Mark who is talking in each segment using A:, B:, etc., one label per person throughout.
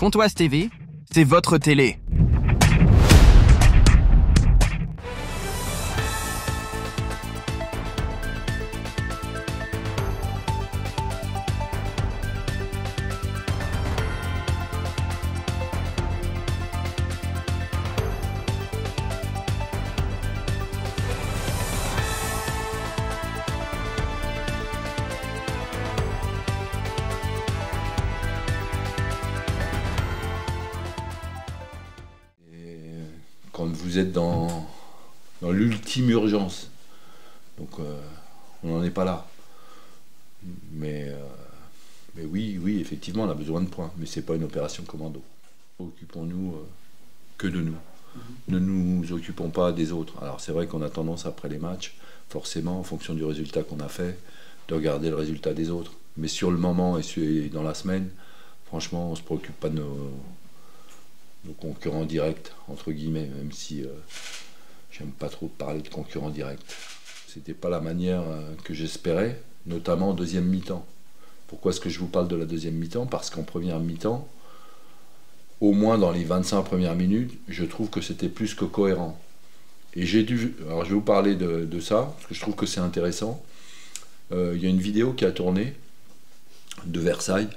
A: Pontoise TV, c'est votre télé.
B: Quand vous êtes dans l'ultime urgence, donc on n'en est pas là. Mais oui, effectivement, on a besoin de points, mais c'est pas une opération commando. Occupons-nous que de nous. Ne nous occupons pas des autres. Alors c'est vrai qu'on a tendance après les matchs, forcément, en fonction du résultat qu'on a fait, de regarder le résultat des autres. Mais sur le moment et dans la semaine, franchement, on ne se préoccupe pas de nos concurrents directs, entre guillemets, même si j'aime pas trop parler de concurrents directs. C'était pas la manière que j'espérais, notamment en deuxième mi-temps. Pourquoi est-ce que je vous parle de la deuxième mi-temps? Parce qu'en première mi-temps, au moins dans les 25 premières minutes, je trouve que c'était plus que cohérent. Et alors je vais vous parler de ça, parce que je trouve que c'est intéressant. Il y a une vidéo qui a tourné de Versailles.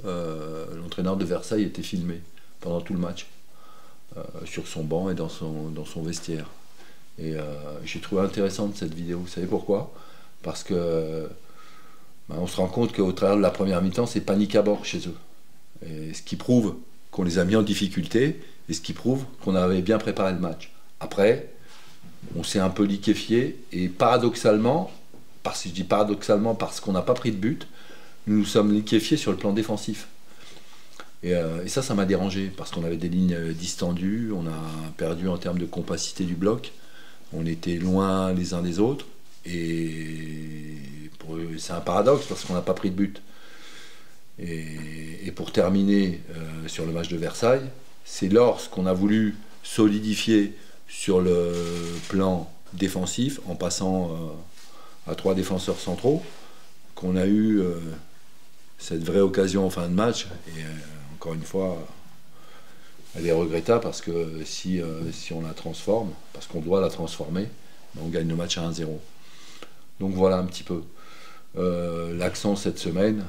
B: L'entraîneur de Versailles était filmé pendant tout le match, sur son banc et dans son vestiaire. Et j'ai trouvé intéressante cette vidéo. Vous savez pourquoi? Parce que on se rend compte qu'au travers de la première mi-temps, c'est panique à bord chez eux. Et ce qui prouve qu'on les a mis en difficulté, et ce qui prouve qu'on avait bien préparé le match. Après, on s'est un peu liquéfié, et paradoxalement, je dis paradoxalement parce qu'on n'a pas pris de but, nous nous sommes liquéfiés sur le plan défensif. Et ça m'a dérangé, parce qu'on avait des lignes distendues, on a perdu en termes de compacité du bloc, on était loin les uns des autres, et c'est un paradoxe, parce qu'on n'a pas pris de but. Et pour terminer sur le match de Versailles, c'est lorsqu'on a voulu solidifier sur le plan défensif, en passant à 3 défenseurs centraux, qu'on a eu cette vraie occasion en fin de match. Et encore une fois, elle est regrettable, parce que si on la transforme, parce qu'on doit la transformer, on gagne le match à 1-0. Donc voilà un petit peu l'accent cette semaine,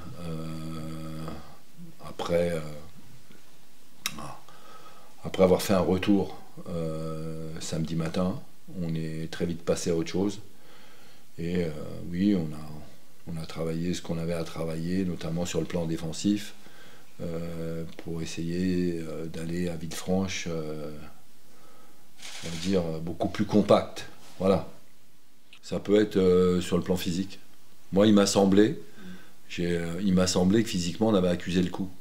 B: après avoir fait un retour samedi matin, on est très vite passé à autre chose. Et oui, on a travaillé ce qu'on avait à travailler, notamment sur le plan défensif, pour essayer d'aller à Villefranche, on va dire, beaucoup plus compact. Voilà. Ça peut être sur le plan physique. Moi, il m'a semblé que physiquement, on avait accusé le coup,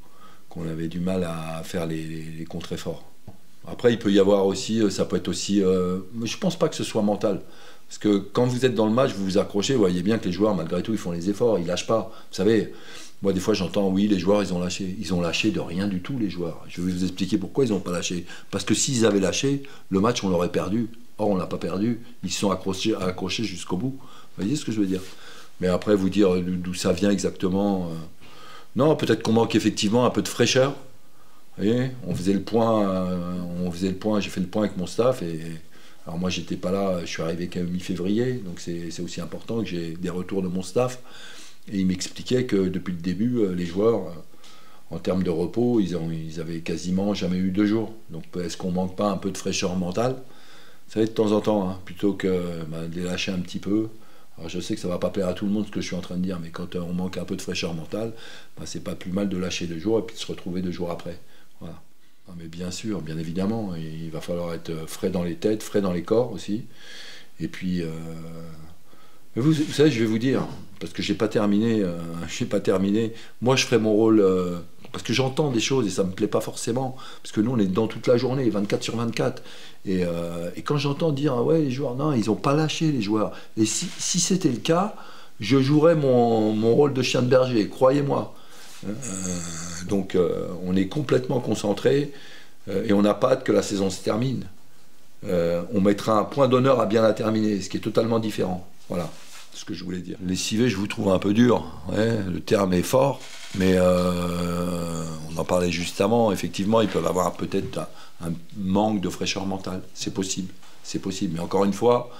B: qu'on avait du mal à faire les contre-efforts. Après, il peut y avoir aussi, ça peut être aussi... mais je ne pense pas que ce soit mental. Parce que quand vous êtes dans le match, vous vous accrochez, vous voyez bien que les joueurs, malgré tout, ils font les efforts, ils ne lâchent pas. Vous savez, moi, des fois, j'entends, oui, les joueurs, ils ont lâché. Ils ont lâché de rien du tout, les joueurs. Je vais vous expliquer pourquoi ils n'ont pas lâché. Parce que s'ils avaient lâché, le match, on l'aurait perdu. Or, on ne l'a pas perdu. Ils se sont accrochés jusqu'au bout. Vous voyez ce que je veux dire? Mais après, vous dire d'où ça vient exactement... Non, peut-être qu'on manque effectivement un peu de fraîcheur. Vous voyez, on faisait le point, j'ai fait le point avec mon staff. Alors moi, j'étais pas là, je suis arrivé qu'à mi-février, donc c'est aussi important que j'ai des retours de mon staff. Et il m'expliquait que depuis le début, les joueurs, en termes de repos, ils avaient quasiment jamais eu 2 jours. Donc est-ce qu'on manque pas un peu de fraîcheur mentale? Ça va être de temps en temps, hein, plutôt que de les lâcher un petit peu. Alors je sais que ça va pas plaire à tout le monde ce que je suis en train de dire, mais quand on manque un peu de fraîcheur mentale, c'est pas plus mal de lâcher 2 jours et puis de se retrouver 2 jours après. Voilà. Non, mais bien sûr, bien évidemment, il va falloir être frais dans les têtes, frais dans les corps aussi. Et puis, vous savez, je vais vous dire, parce que j'ai pas terminé. Moi, je ferai mon rôle, parce que j'entends des choses et ça me plaît pas forcément, parce que nous, on est dedans toute la journée, 24 sur 24. Et quand j'entends dire, ah ouais, les joueurs, non, ils ont pas lâché, les joueurs. Et si c'était le cas, je jouerais mon rôle de chien de berger, croyez-moi. Donc on est complètement concentré et on n'a pas hâte que la saison se termine. On mettra un point d'honneur à bien la terminer, ce qui est totalement différent. Voilà ce que je voulais dire. Les civets, je vous trouve un peu dur, ouais, le terme est fort, mais on en parlait juste avant, effectivement, ils peuvent avoir peut-être un manque de fraîcheur mentale. C'est possible, c'est possible. Mais encore une fois,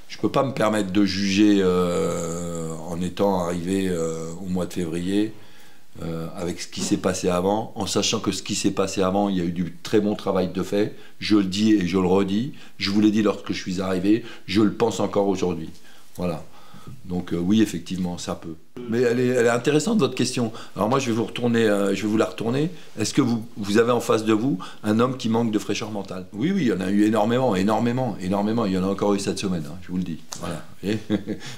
B: je ne peux pas me permettre de juger en étant arrivé au mois de février avec ce qui s'est passé avant, en sachant que ce qui s'est passé avant, il y a eu du très bon travail de fait. Je le dis et je le redis. Je vous l'ai dit lorsque je suis arrivé, je le pense encore aujourd'hui. Voilà. Donc oui, effectivement, ça peut. Mais elle est intéressante, votre question. Alors moi, je vais vous la retourner. Est-ce que vous avez en face de vous un homme qui manque de fraîcheur mentale? Oui, oui, il y en a eu énormément. Il y en a encore eu cette semaine, hein, je vous le dis. Voilà.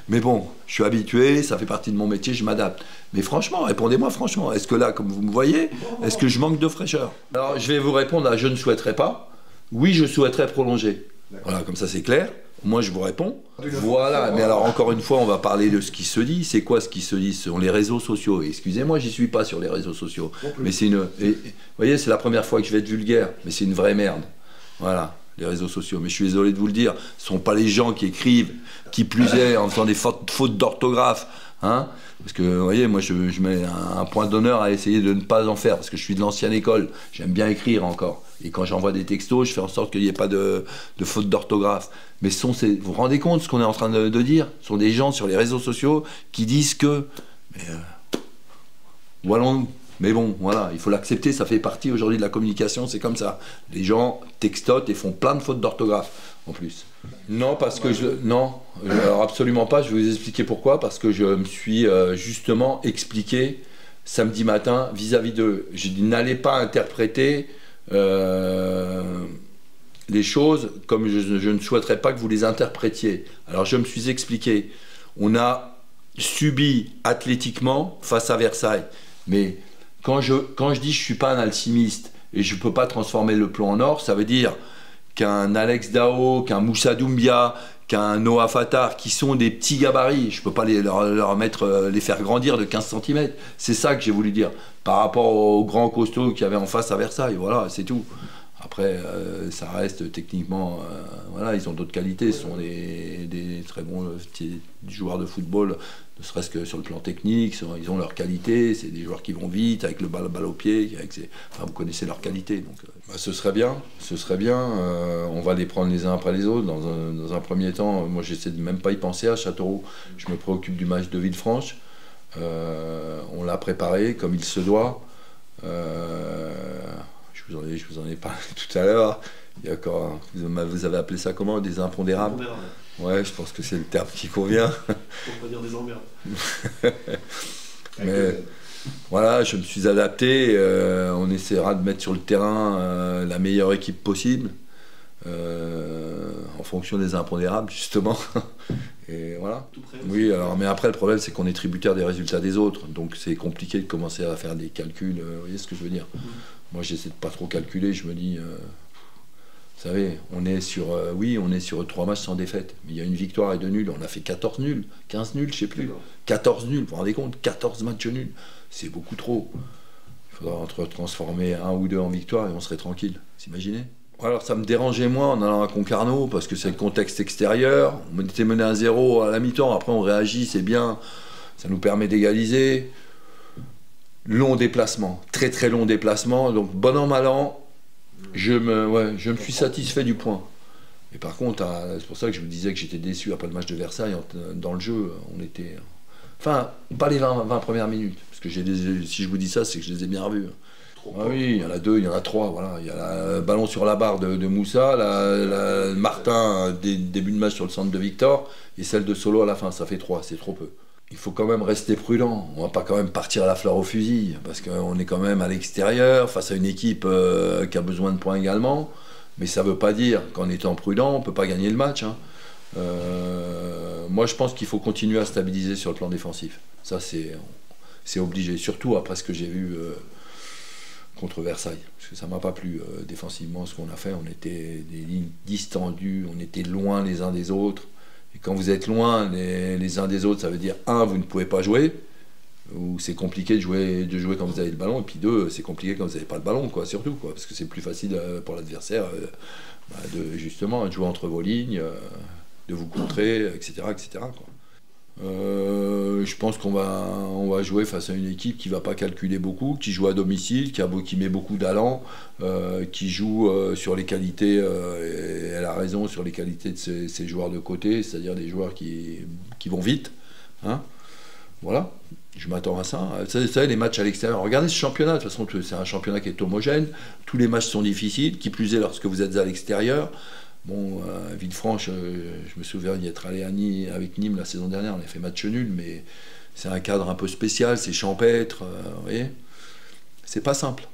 B: Mais bon, je suis habitué, ça fait partie de mon métier, je m'adapte. Mais franchement, répondez-moi franchement. Est-ce que là, comme vous me voyez, est-ce que je manque de fraîcheur? Alors, je vais vous répondre à je ne souhaiterais pas. Oui, je souhaiterais prolonger. Voilà, comme ça c'est clair. Moi, je vous réponds. Voilà, mais alors encore une fois, on va parler de ce qui se dit. C'est quoi ce qui se dit sur les réseaux sociaux? Excusez-moi, j'y suis pas sur les réseaux sociaux. Mais c'est vous voyez, c'est la première fois que je vais être vulgaire, mais c'est une vraie merde. Voilà, les réseaux sociaux. Mais je suis désolé de vous le dire, ce ne sont pas les gens qui écrivent, qui plus est, en faisant des fautes d'orthographe. Hein, parce que, vous voyez, moi, je mets un point d'honneur à essayer de ne pas en faire, parce que je suis de l'ancienne école. J'aime bien écrire encore. Et quand j'envoie des textos, je fais en sorte qu'il n'y ait pas de faute d'orthographe. Mais vous vous rendez compte de ce qu'on est en train de dire? Ce sont des gens sur les réseaux sociaux qui disent que... voilà. Mais bon, voilà, il faut l'accepter, ça fait partie aujourd'hui de la communication, c'est comme ça. Les gens textotent et font plein de fautes d'orthographe, en plus. Non, parce que non, alors absolument pas, je vais vous expliquer pourquoi. Parce que je me suis justement expliqué samedi matin vis-à-vis d'eux. J'ai dit, n'allez pas interpréter les choses comme je ne souhaiterais pas que vous les interprétiez. Alors je me suis expliqué. On a subi athlétiquement face à Versailles, mais quand je dis je ne suis pas un alchimiste et je ne peux pas transformer le plomb en or, ça veut dire qu'un Alex Dao, qu'un Moussa Doumbia, qu'un Noah Fattar, qui sont des petits gabarits, je ne peux pas les faire grandir de 15 cm. C'est ça que j'ai voulu dire, par rapport aux grands costauds qu'il y avait en face à Versailles. Voilà, c'est tout. Après, ça reste techniquement... voilà, ils ont d'autres qualités, ce sont des très bons joueurs de football, ne serait-ce que sur le plan technique, ils ont leurs qualités, c'est des joueurs qui vont vite, avec le balle au pied, enfin, vous connaissez leurs qualités. Donc, ce serait bien, on va les prendre les uns après les autres. Dans un premier temps, moi j'essaie de même pas y penser à Châteauroux, je me préoccupe du match de Villefranche, on l'a préparé comme il se doit. Je vous en ai parlé tout à l'heure. Il y a encore, vous avez appelé ça comment? Des impondérables? Ouais, je pense que c'est le terme qui convient.
C: Pour pas dire des emmerdes.
B: Mais voilà, je me suis adapté. On essaiera de mettre sur le terrain la meilleure équipe possible, en fonction des impondérables, justement. Et voilà. Oui, alors, mais après, le problème, c'est qu'on est tributaire des résultats des autres. Donc, c'est compliqué de commencer à faire des calculs. Vous voyez ce que je veux dire? Moi, j'essaie de pas trop calculer. Je me dis, vous savez, on est sur 3 matchs sans défaite. Mais il y a une victoire et 2 nuls. On a fait 14 nuls, 15 nuls, je sais plus. 14 nuls, vous vous rendez compte? 14 matchs nuls. C'est beaucoup trop. Il faudra transformer 1 ou 2 en victoire et on serait tranquille. Vous imaginez? Alors ça me dérangeait moins en allant à Concarneau parce que c'est le contexte extérieur. On était mené à 0 à la mi-temps, après on réagit, c'est bien, ça nous permet d'égaliser. Long déplacement, très très long déplacement, donc bon an mal an, je me suis satisfait du point. Et par contre, c'est pour ça que je vous disais que j'étais déçu après le match de Versailles. Dans le jeu, on était... Enfin, pas les 20 premières minutes, parce que si je vous dis ça, c'est que je les ai bien revus. Ah oui, il y en a 2, il y en a 3, voilà. Il y a le ballon sur la barre de Moussa, Martin, début de match sur le centre de Victor, et celle de Solo à la fin, ça fait 3, c'est trop peu. Il faut quand même rester prudent, on va pas quand même partir à la fleur au fusil, parce qu'on est quand même à l'extérieur, face à une équipe qui a besoin de points également, mais ça veut pas dire qu'en étant prudent, on peut pas gagner le match. Hein. Moi je pense qu'il faut continuer à stabiliser sur le plan défensif, ça c'est obligé, surtout après ce que j'ai vu... contre Versailles, parce que ça m'a pas plu défensivement ce qu'on a fait. On était des lignes distendues, on était loin les uns des autres. Et quand vous êtes loin les uns des autres, ça veut dire 1, vous ne pouvez pas jouer, ou c'est compliqué de jouer quand vous avez le ballon, et puis 2, c'est compliqué quand vous n'avez pas le ballon, quoi, surtout, quoi, parce que c'est plus facile pour l'adversaire justement de jouer entre vos lignes, de vous contrer, etc. etc. quoi. Je pense on va jouer face à une équipe qui ne va pas calculer beaucoup, qui joue à domicile, qui met beaucoup d'allant, qui joue sur les qualités, et elle a raison, sur les qualités de ses joueurs de côté, c'est-à-dire des joueurs qui vont vite. Hein, voilà, je m'attends à ça. Vous savez, les matchs à l'extérieur, regardez ce championnat, de toute façon c'est un championnat qui est homogène, tous les matchs sont difficiles, qui plus est lorsque vous êtes à l'extérieur. Bon, Villefranche, je me souviens d'y être allé avec Nîmes la saison dernière, on a fait match nul, mais c'est un cadre un peu spécial, c'est champêtre, vous voyez. C'est pas simple.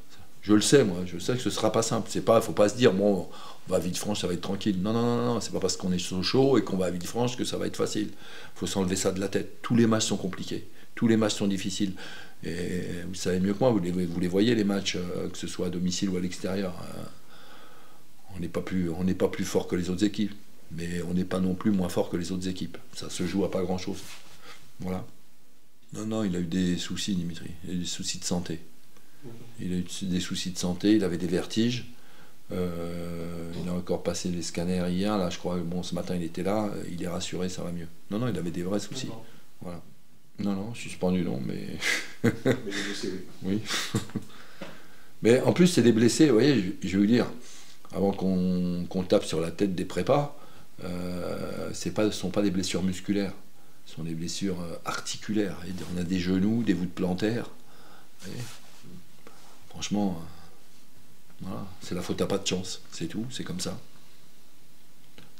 B: Je le sais, moi, je sais que ce sera pas simple. Faut pas se dire, bon, on va à Villefranche, ça va être tranquille. Non, non, non, non, c'est pas parce qu'on est chaud et qu'on va à Villefranche que ça va être facile. Faut s'enlever ça de la tête. Tous les matchs sont compliqués, tous les matchs sont difficiles. Et vous savez mieux que moi, vous les voyez, les matchs, que ce soit à domicile ou à l'extérieur. On n'est pas plus fort que les autres équipes, mais on n'est pas non plus moins fort que les autres équipes. Ça se joue à pas grand-chose. Voilà. Non, il a eu des soucis, Dimitri. Il a eu des soucis de santé. Il a eu des soucis de santé, il avait des vertiges. Il a encore passé les scanners hier, là, je crois. Bon, ce matin, il était là. Il est rassuré, ça va mieux. Non, il avait des vrais soucis. Voilà. Non, suspendu, non, mais...
C: Mais les blessés,
B: oui. Mais en plus, c'est des blessés, vous voyez, je vais vous dire... Avant qu'on tape sur la tête des prépas, ce ne sont pas des blessures musculaires, ce sont des blessures articulaires. Et on a des genoux, des voûtes plantaires. Franchement, voilà, c'est la faute à pas de chance, c'est tout, c'est comme ça.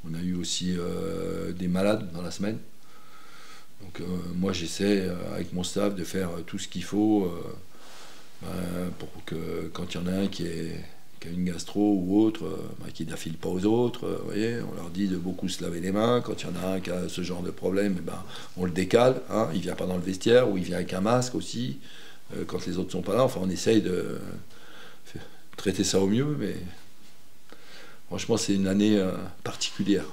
B: On a eu aussi des malades dans la semaine. Donc moi j'essaie avec mon staff de faire tout ce qu'il faut pour que quand il y en a un qui a une gastro ou autre, qui n'affile pas aux autres, vous voyez, on leur dit de beaucoup se laver les mains. Quand il y en a un qui a ce genre de problème, on le décale, hein, il ne vient pas dans le vestiaire, ou il vient avec un masque aussi, quand les autres ne sont pas là. Enfin, on essaye de traiter ça au mieux, mais franchement, c'est une année particulière.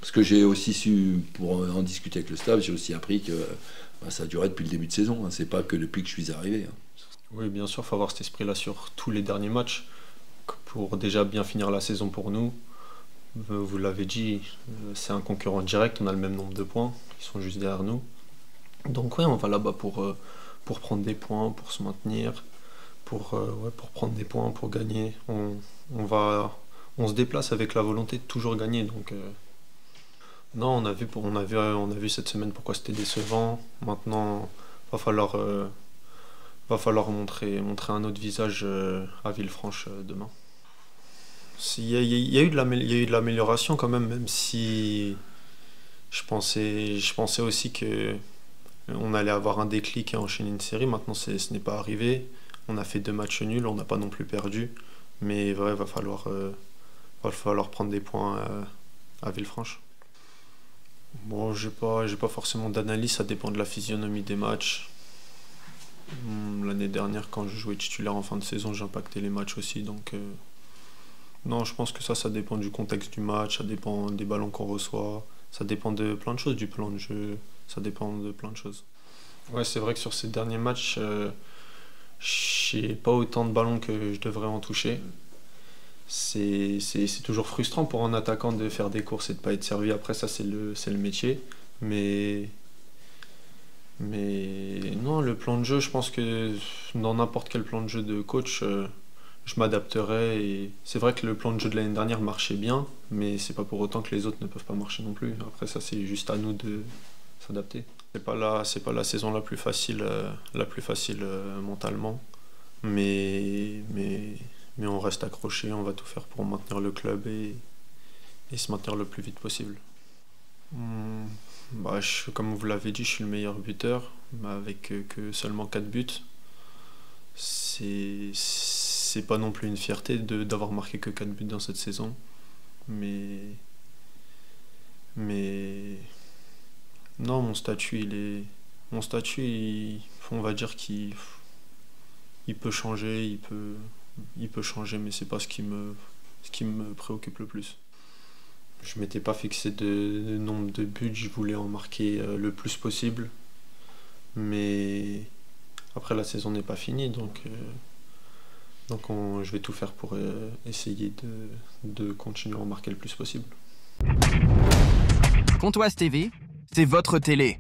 B: Parce que j'ai aussi su, pour en discuter avec le staff, j'ai aussi appris que ça durait depuis le début de saison, hein, c'est pas que depuis que je suis arrivé. Hein.
D: Oui, bien sûr, il faut avoir cet esprit-là sur tous les derniers matchs pour déjà bien finir la saison pour nous. Vous l'avez dit, c'est un concurrent direct, on a le même nombre de points, ils sont juste derrière nous. Donc oui, on va là-bas pour prendre des points, pour se maintenir, pour prendre des points, pour gagner. On se déplace avec la volonté de toujours gagner. Donc non, on a vu cette semaine pourquoi c'était décevant. Maintenant, va falloir montrer un autre visage à Villefranche demain. Il y a eu de l'amélioration quand même si je pensais aussi qu'on allait avoir un déclic et enchaîner une série. Maintenant, ce n'est pas arrivé. On a fait 2 matchs nuls, on n'a pas non plus perdu. Mais ouais, va falloir prendre des points à Villefranche. Bon, j'ai pas forcément d'analyse, ça dépend de la physionomie des matchs. L'année dernière, quand je jouais titulaire en fin de saison, j'impactais les matchs aussi. Donc, non, je pense que ça dépend du contexte du match, ça dépend des ballons qu'on reçoit, ça dépend de plein de choses, du plan de jeu, ça dépend de plein de choses. Ouais, c'est vrai que sur ces derniers matchs, j'ai pas autant de ballons que je devrais en toucher. C'est toujours frustrant pour un attaquant de faire des courses et de pas être servi. Après, ça, c'est le métier. Mais non, le plan de jeu, je pense que dans n'importe quel plan de jeu de coach, je m'adapterai. Et c'est vrai que le plan de jeu de l'année dernière marchait bien, mais c'est pas pour autant que les autres ne peuvent pas marcher non plus. Après, ça, c'est juste à nous de s'adapter. C'est pas la saison la plus facile mentalement, mais on reste accroché, on va tout faire pour maintenir le club et se maintenir le plus vite possible. Comme vous l'avez dit, je suis le meilleur buteur, mais avec que seulement 4 buts. C'est pas non plus une fierté d'avoir marqué que 4 buts dans cette saison. Mais non, mon statut, on va dire qu'il peut changer, il peut changer, mais c'est pas ce qui me préoccupe le plus. Je m'étais pas fixé de nombre de buts, je voulais en marquer le plus possible. Mais après, la saison n'est pas finie, donc je vais tout faire pour essayer de continuer à en marquer le plus possible.
A: Pontoise TV, c'est votre télé.